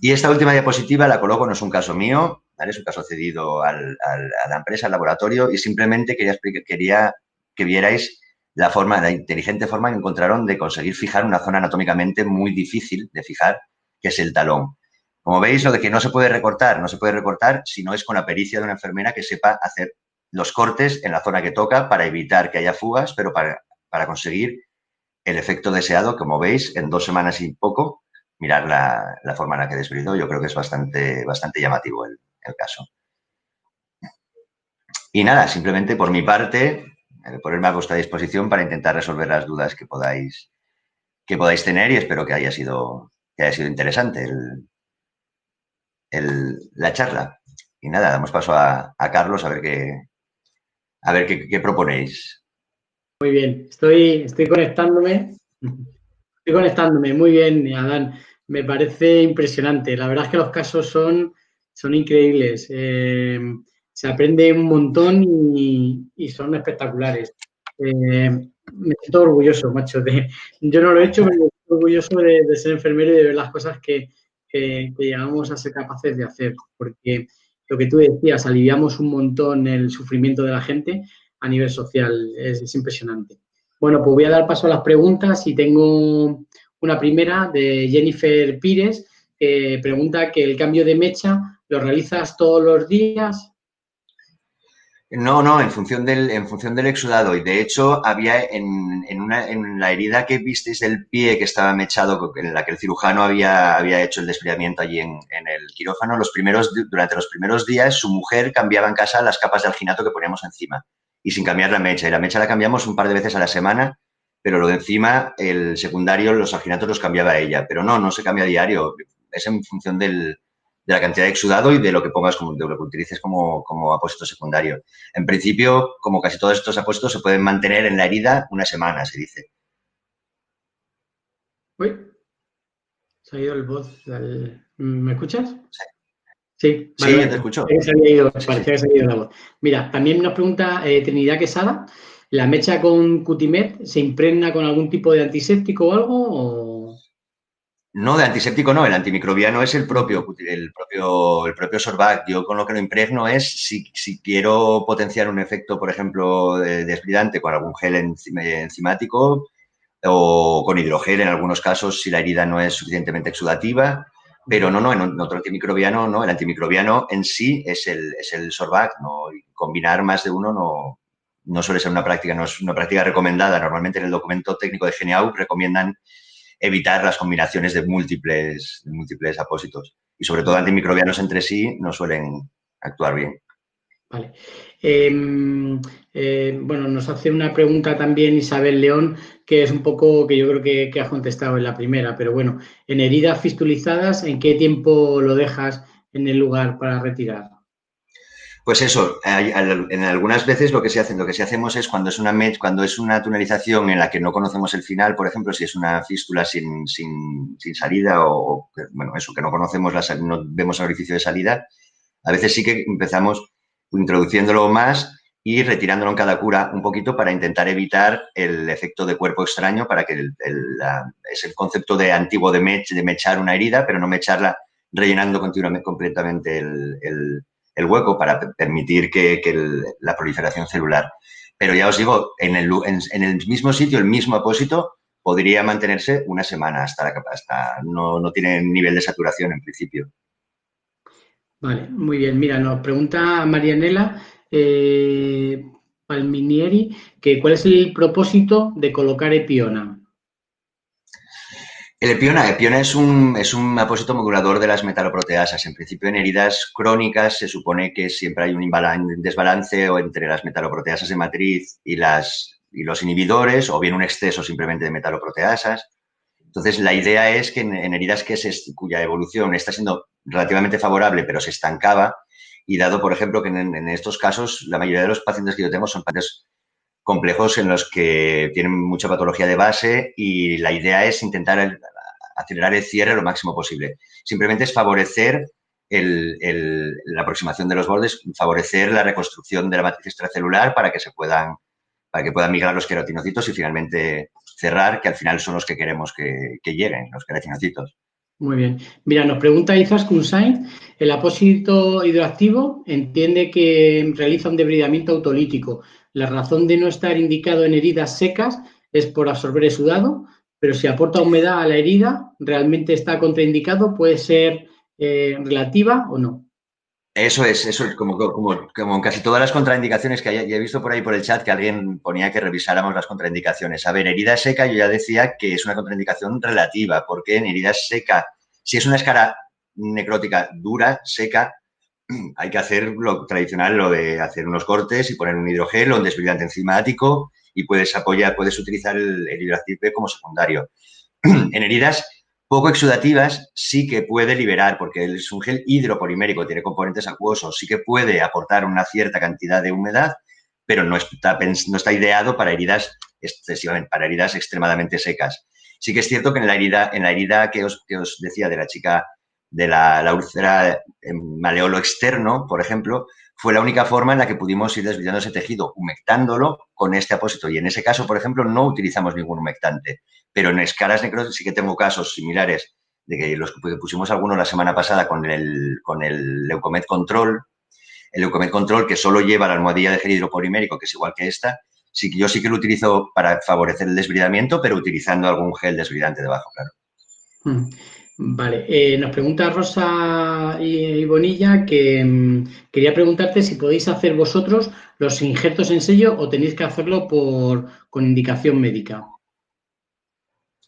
[SPEAKER 2] Y esta última diapositiva la coloco, no es un caso mío, ¿vale? Es un caso cedido a la empresa, al laboratorio y simplemente quería que vierais la inteligente forma que encontraron de conseguir fijar una zona anatómicamente muy difícil de fijar, que es el talón. Como veis, lo de que no se puede recortar si no es con la pericia de una enfermera que sepa hacer los cortes en la zona que toca para evitar que haya fugas, pero para conseguir el efecto deseado, como veis, en 2 semanas y poco, mirar la forma en la que desbridó, yo creo que es bastante llamativo el caso. Y nada, simplemente por mi parte, ponerme a vuestra disposición para intentar resolver las dudas que podáis tener y espero que haya sido interesante la charla. Y nada, damos paso a Carlos a ver qué proponéis.
[SPEAKER 1] Muy bien, estoy conectándome. Estoy conectándome. Muy bien, Adán. Me parece impresionante. La verdad es que los casos son increíbles. Se aprende un montón y son espectaculares. Me siento orgulloso, macho. Yo no lo he hecho, pero me siento orgulloso de ser enfermero y de ver las cosas que llegamos a ser capaces de hacer. Porque lo que tú decías, aliviamos un montón el sufrimiento de la gente. a nivel social. Es impresionante. Bueno, pues voy a dar paso a las preguntas y tengo una primera de Jennifer Pires, que pregunta que el cambio de mecha lo realizas todos los días.
[SPEAKER 2] No, en función del exudado. Y de hecho, había en la herida que visteis del pie que estaba mechado, en la que el cirujano había hecho el desbridamiento allí en el quirófano, durante los primeros días, su mujer cambiaba en casa las capas de alginato que poníamos encima y sin cambiar la mecha. Y la mecha la cambiamos un par de veces a la semana, pero lo de encima, el secundario, los alginatos los cambiaba ella. Pero no se cambia a diario. Es en función de la cantidad de exudado y de lo que pongas, de lo que utilices como apósito secundario. En principio, como casi todos estos apósitos, se pueden mantener en la herida una semana, se dice.
[SPEAKER 1] Uy, se ha ido el voz. ¿Me escuchas? Sí,
[SPEAKER 2] Sí,
[SPEAKER 1] vale,
[SPEAKER 2] yo te escucho. Sí, sí.
[SPEAKER 1] parecía que se había ido la voz. Mira, también nos pregunta Trinidad Quesada, ¿la mecha con Cutimed se impregna con algún tipo de antiséptico o algo?
[SPEAKER 2] No, de antiséptico no, el antimicrobiano es el propio Sorbac. Yo con lo que lo impregno es si quiero potenciar un efecto, por ejemplo, desbridante con algún gel enzimático o con hidrogel en algunos casos si la herida no es suficientemente exudativa, pero no, en otro antimicrobiano no, el antimicrobiano en sí es el Sorbac, no, y combinar más de uno no suele ser una práctica, no es una práctica recomendada. Normalmente en el documento técnico de GNAU recomiendan evitar las combinaciones de múltiples apósitos. Y sobre todo antimicrobianos entre sí no suelen actuar bien.
[SPEAKER 1] Vale. Bueno, nos hace una pregunta también Isabel León, que es un poco que yo creo que has contestado en la primera, pero bueno, en heridas fistulizadas, ¿en qué tiempo lo dejas en el lugar para retirar?
[SPEAKER 2] Pues eso, en algunas veces lo que hacemos es cuando es una tunelización en la que no conocemos el final, por ejemplo, si es una fístula sin salida bueno, eso, que no conocemos, no vemos el orificio de salida, a veces sí que empezamos introduciéndolo más y retirándolo en cada cura un poquito para intentar evitar el efecto de cuerpo extraño, para que es el concepto de antiguo de mechar una herida, pero no mecharla rellenando continuamente, completamente el hueco para permitir la proliferación celular. Pero ya os digo, en el mismo sitio, el mismo apósito, podría mantenerse una semana hasta no tiene nivel de saturación en principio.
[SPEAKER 1] Vale, muy bien. Mira, nos pregunta Marianela Palminieri que cuál es el propósito de colocar Epiona.
[SPEAKER 2] Epiona es un apósito modulador de las metaloproteasas. En principio, en heridas crónicas se supone que siempre hay un desbalance o entre las metaloproteasas de matriz y los inhibidores, o bien un exceso simplemente de metaloproteasas. Entonces, la idea es que en heridas cuya evolución está siendo relativamente favorable, pero se estancaba, y dado, por ejemplo, que en estos casos la mayoría de los pacientes que yo tengo son pacientes complejos en los que tienen mucha patología de base y la idea es intentar acelerar el cierre lo máximo posible. Simplemente es favorecer la aproximación de los bordes, favorecer la reconstrucción de la matriz extracelular para que puedan migrar los queratinocitos y finalmente cerrar, que al final son los que queremos que lleguen, los queratinocitos.
[SPEAKER 1] Muy bien. Mira, nos pregunta Izaskun Sainz, el apósito hidroactivo entiende que realiza un debridamiento autolítico. La razón de no estar indicado en heridas secas es por absorber exudado, pero si aporta humedad a la herida, realmente está contraindicado, puede ser relativa o no.
[SPEAKER 2] Eso es como en casi todas las contraindicaciones que he visto por ahí por el chat que alguien ponía que revisáramos las contraindicaciones. A ver, herida seca, yo ya decía que es una contraindicación relativa, porque en herida seca, si es una escara necrótica dura, seca, hay que hacer lo tradicional, lo de hacer unos cortes y poner un hidrogel o un desbridante enzimático y puedes utilizar el hidroactive como secundario. En heridas poco exudativas sí que puede liberar, porque es un gel hidropolimérico, tiene componentes acuosos, sí que puede aportar una cierta cantidad de humedad, pero no está ideado para heridas para heridas extremadamente secas. Sí que es cierto que en la herida que os decía de la chica de la úlcera maleolo externo, por ejemplo, fue la única forma en la que pudimos ir desbridando ese tejido, humectándolo con este apósito. Y en ese caso, por ejemplo, no utilizamos ningún humectante. Pero en escaras necróticas sí que tengo casos similares, de que los que pusimos algunos la semana pasada con el Leucomed Control, el Leucomed Control, que solo lleva la almohadilla de gel hidropolimérico, que es igual que esta, yo sí que lo utilizo para favorecer el desbridamiento, pero utilizando algún gel desbridante debajo, claro.
[SPEAKER 1] Vale, nos pregunta Rosa y Bonilla que quería preguntarte si podéis hacer vosotros los injertos en sello o tenéis que hacerlo con indicación médica.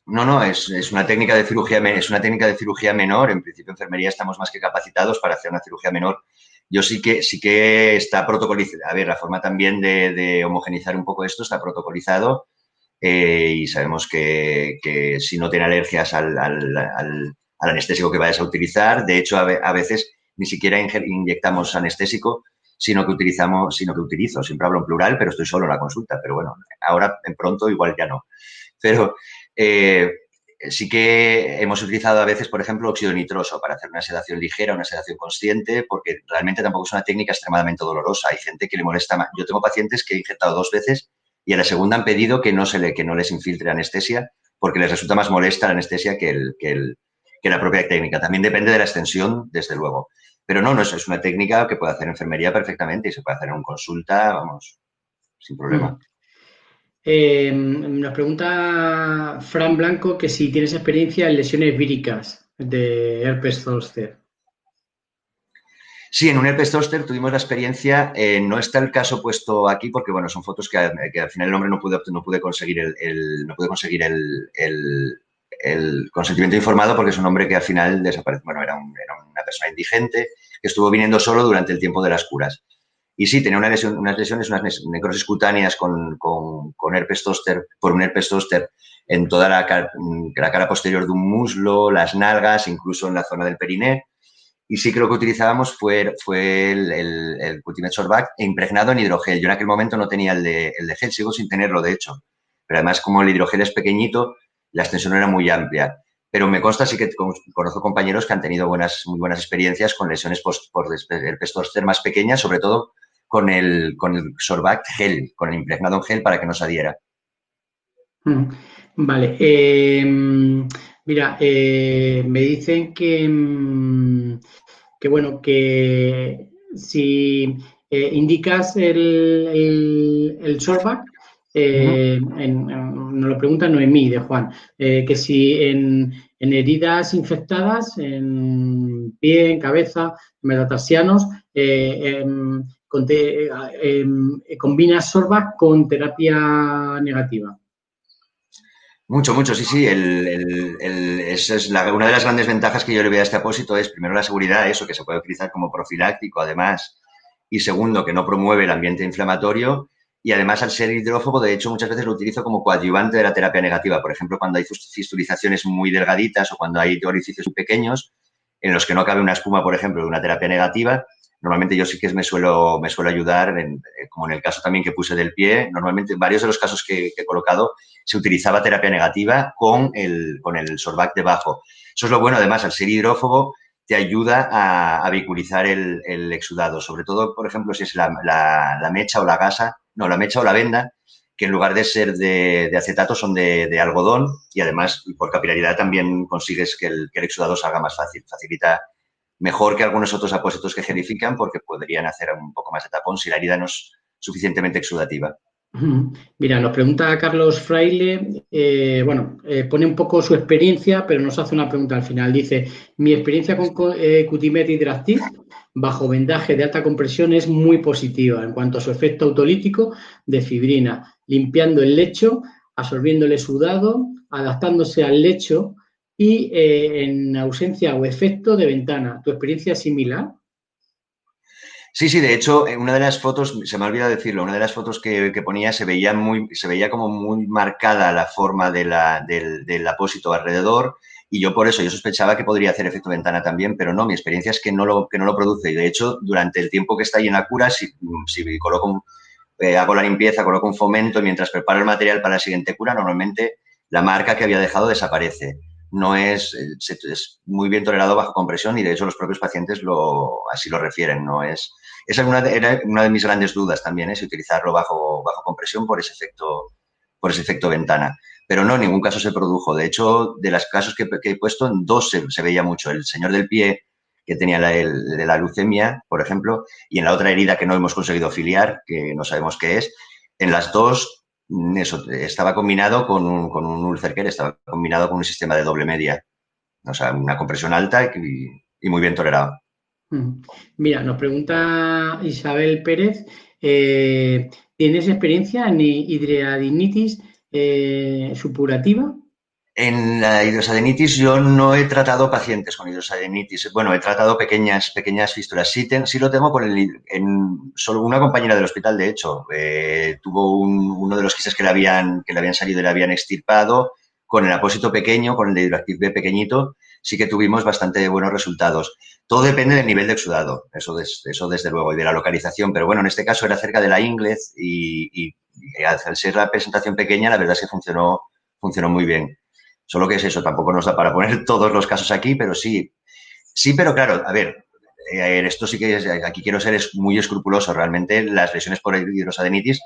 [SPEAKER 2] No, es una técnica de cirugía, es una técnica de cirugía menor. En principio, en enfermería estamos más que capacitados para hacer una cirugía menor. Yo sí que está protocolizado. A ver, la forma también de homogenizar un poco esto está protocolizado y sabemos que si no tiene alergias al anestésico que vayas a utilizar, de hecho, a veces ni siquiera inyectamos anestésico, sino que utilizo. Siempre hablo en plural, pero estoy solo en la consulta. Pero bueno, ahora en pronto igual ya no. Pero sí que hemos utilizado a veces, por ejemplo, óxido nitroso para hacer una sedación ligera, una sedación consciente, porque realmente tampoco es una técnica extremadamente dolorosa. Hay gente que le molesta más. Yo tengo pacientes que he injertado 2 veces y a la segunda han pedido que no les infiltre anestesia porque les resulta más molesta la anestesia que la propia técnica. También depende de la extensión, desde luego. Pero no es una técnica que puede hacer enfermería perfectamente y se puede hacer en consulta, vamos, sin problema.
[SPEAKER 1] Nos pregunta Fran Blanco que si tienes experiencia en lesiones víricas de herpes zóster.
[SPEAKER 2] Sí, en un herpes zóster tuvimos la experiencia, no está el caso puesto aquí porque, bueno, son fotos que al final el hombre no pude conseguir el consentimiento informado porque es un hombre que al final desapareció. Bueno, era una persona indigente que estuvo viniendo solo durante el tiempo de las curas. Y sí, tenía unas lesiones, unas necrosis cutáneas con herpes zóster, por un herpes zóster en toda la cara posterior de un muslo, las nalgas, incluso en la zona del periné. Y sí que lo que utilizábamos fue el Cutimed Sorbact impregnado en hidrogel. Yo en aquel momento no tenía el de gel, sigo sin tenerlo, de hecho. Pero además, como el hidrogel es pequeñito, la extensión era muy amplia. Pero me consta, sí que conozco compañeros que han tenido muy buenas experiencias con lesiones por herpes zóster más pequeñas, sobre todo con el Sorbact gel, con el impregnado en gel para que no se adhiera.
[SPEAKER 1] Vale. Mira, me dicen que bueno, que si indicas el Sorbact, nos lo pregunta Noemí de Juan, que si en heridas infectadas, en pie, en cabeza, metatarsianos, combinas Sorbact con terapia negativa.
[SPEAKER 2] Mucho, sí. Esa es una de las grandes ventajas que yo le veo a este apósito es, primero, la seguridad, eso, que se puede utilizar como profiláctico, además, y segundo, que no promueve el ambiente inflamatorio, y además, al ser hidrófobo, de hecho, muchas veces lo utilizo como coadyuvante de la terapia negativa. Por ejemplo, cuando hay fistulizaciones muy delgaditas o cuando hay orificios muy pequeños, en los que no cabe una espuma, por ejemplo, de una terapia negativa, normalmente yo sí que me suelo ayudar, como en el caso también que puse del pie, normalmente en varios de los casos que he colocado se utilizaba terapia negativa con el Sorbact debajo. Eso es lo bueno, además, al ser hidrófobo, te ayuda a vehiculizar el exudado, sobre todo, por ejemplo, si es la mecha o la gasa, no, la mecha o la venda, que en lugar de ser de acetato son de algodón y además por capilaridad también consigues que el exudado salga más fácil, facilita mejor que algunos otros apósitos que gelifican porque podrían hacer un poco más de tapón si la herida no es suficientemente exudativa.
[SPEAKER 1] Mira, nos pregunta Carlos Fraile, pone un poco su experiencia, pero nos hace una pregunta al final. Dice, mi experiencia con Cutimed Hydrastis bajo vendaje de alta compresión es muy positiva en cuanto a su efecto autolítico de fibrina, limpiando el lecho, absorbiéndole sudado, adaptándose al lecho y en ausencia o efecto de ventana. ¿Tu experiencia es similar?
[SPEAKER 2] Sí, de hecho, una de las fotos, se me ha olvidado decirlo, una de las fotos que ponía se veía como muy marcada la forma del apósito alrededor y yo por eso, yo sospechaba que podría hacer efecto ventana también, pero no, mi experiencia es que no lo produce y de hecho, durante el tiempo que está ahí en la cura, si hago la limpieza, coloco un fomento, mientras preparo el material para la siguiente cura, normalmente la marca que había dejado desaparece. No es muy bien tolerado bajo compresión y de hecho los propios pacientes así lo refieren. Esa era una de mis grandes dudas también, si utilizarlo bajo compresión por ese efecto ventana. Pero no, en ningún caso se produjo. De hecho, de los casos que he puesto, en 2 se veía mucho. El señor del pie, que tenía de la leucemia, por ejemplo, y en la otra herida que no hemos conseguido filiar, que no sabemos qué es, en las dos eso estaba combinado con un ulcer care, estaba combinado con un sistema de doble media, o sea, una compresión alta y muy bien tolerado.
[SPEAKER 1] Mira, nos pregunta Isabel Pérez, ¿tienes experiencia en hidradenitis supurativa?
[SPEAKER 2] En la hidrosadenitis yo no he tratado pacientes con hidrosadenitis. Bueno, he tratado pequeñas fístulas. Sí lo tengo solo una compañera del hospital, de hecho, tuvo uno de los quistes que le habían salido y le habían extirpado con el apósito pequeño, con el de Hidroactiv B pequeñito. Sí que tuvimos bastante buenos resultados. Todo depende del nivel de exudado, eso desde luego, y de la localización. Pero bueno, en este caso era cerca de la ingle y al ser la presentación pequeña, la verdad es que funcionó muy bien. Solo que es eso, tampoco nos da para poner todos los casos aquí, pero sí. Sí, pero claro, a ver, esto sí que aquí quiero ser muy escrupuloso. Realmente las lesiones por hidrosadenitis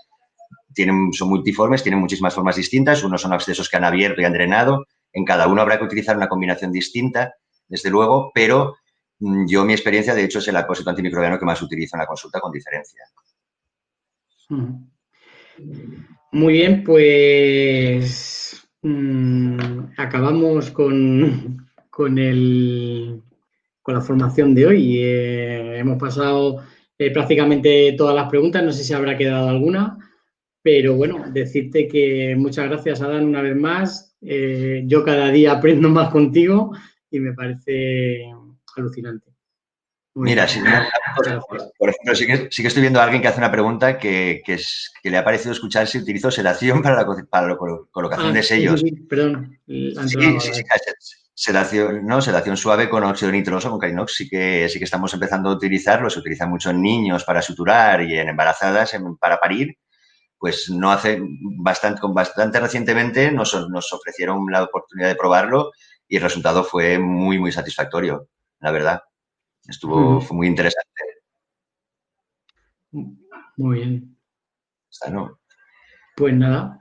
[SPEAKER 2] son multiformes, tienen muchísimas formas distintas. Unos son abscesos que han abierto y han drenado. En cada uno habrá que utilizar una combinación distinta, desde luego, pero yo mi experiencia, de hecho, es el apósito antimicrobiano que más utilizo en la consulta con diferencia.
[SPEAKER 1] Muy bien, pues acabamos con la formación de hoy. Hemos pasado prácticamente todas las preguntas, no sé si habrá quedado alguna, pero bueno, decirte que muchas gracias, Adán, una vez más. Yo cada día aprendo más contigo y me parece alucinante. Muy
[SPEAKER 2] Mira,
[SPEAKER 1] bien,
[SPEAKER 2] cosa,
[SPEAKER 1] muchas gracias.
[SPEAKER 2] por ejemplo, sí que estoy viendo a alguien que hace una pregunta que le ha parecido escuchar si utilizo sedación para la colocación de
[SPEAKER 1] Sí,
[SPEAKER 2] sellos.
[SPEAKER 1] perdón, antes lo
[SPEAKER 2] Sí, sí, sí.
[SPEAKER 1] hablaba.
[SPEAKER 2] Sedación, ¿no? Sedación suave con óxido nitroso, con Carinox, sí que estamos empezando a utilizarlo. Se utiliza mucho en niños para suturar y en embarazadas para parir. Pues no hace bastante recientemente nos ofrecieron la oportunidad de probarlo y el resultado fue muy, muy satisfactorio, la verdad. Fue muy interesante.
[SPEAKER 1] Muy bien.
[SPEAKER 2] ¿No?
[SPEAKER 1] Pues nada,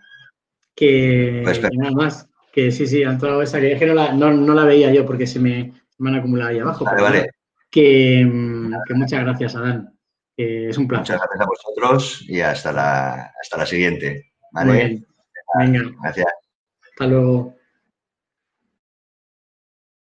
[SPEAKER 2] Pues,
[SPEAKER 1] que nada más. Que sí, ha entrado esa que es que no la veía yo porque se me han acumulado ahí abajo,
[SPEAKER 2] vale,
[SPEAKER 1] pero bueno,
[SPEAKER 2] vale.
[SPEAKER 1] que muchas gracias, Adán. Que es un
[SPEAKER 2] Muchas
[SPEAKER 1] placer.
[SPEAKER 2] gracias a vosotros y hasta la siguiente.
[SPEAKER 1] Muy
[SPEAKER 2] ¿Vale?
[SPEAKER 1] bien. Venga,
[SPEAKER 2] Gracias.
[SPEAKER 1] hasta luego.